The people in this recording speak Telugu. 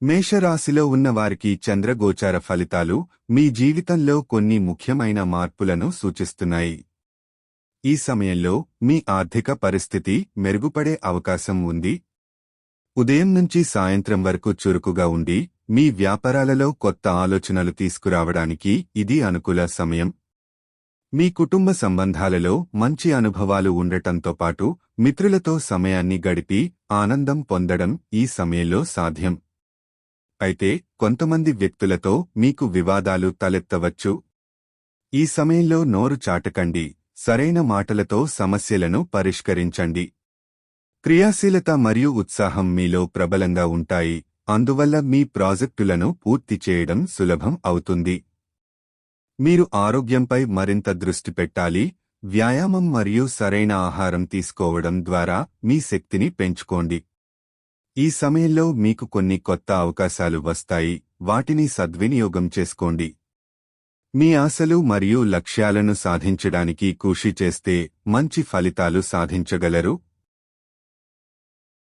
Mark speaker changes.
Speaker 1: మేషరాశిలో ఉన్నవారికి చంద్రగోచార ఫలితాలు మీ జీవితంలో కొన్ని ముఖ్యమైన మార్పులను సూచిస్తున్నాయి. ఈ సమయంలో మీ ఆర్థిక పరిస్థితి మెరుగుపడే అవకాశం ఉంది. ఉదయం నుంచి సాయంత్రం వరకు చురుకుగా ఉండి మీ వ్యాపారాలలో కొత్త ఆలోచనలు తీసుకురావడానికి ఇది అనుకూల సమయం. మీ కుటుంబ సంబంధాలలో మంచి అనుభవాలు ఉండటంతో పాటు మిత్రులతో సమయాన్ని గడిపి ఆనందం పొందడం ఈ సమయంలో సాధ్యం. అయితే కొంతమంది వ్యక్తులతో మీకు వివాదాలు తలెత్తవచ్చు. ఈ సమయంలో నోరు చాటకండి, సరైన మాటలతో సమస్యలను పరిష్కరించండి. క్రియాశీలత మరియు ఉత్సాహం మీలో ప్రబలంగా ఉంటాయి, అందువల్ల మీ ప్రాజెక్టులను పూర్తి చేయడం సులభం అవుతుంది. మీరు ఆరోగ్యంపై మరింత దృష్టి పెట్టాలి. వ్యాయామం మరియు సరైన ఆహారం తీసుకోవడం ద్వారా మీ శక్తిని పెంచుకోండి. ఈ సమయంలో మీకు కొన్ని కొత్త అవకాశాలు వస్తాయి, వాటిని సద్వినియోగం చేసుకోండి. మీ ఆశలు మరియు లక్ష్యాలను సాధించడానికి కృషి చేస్తే మంచి ఫలితాలు సాధించగలరు.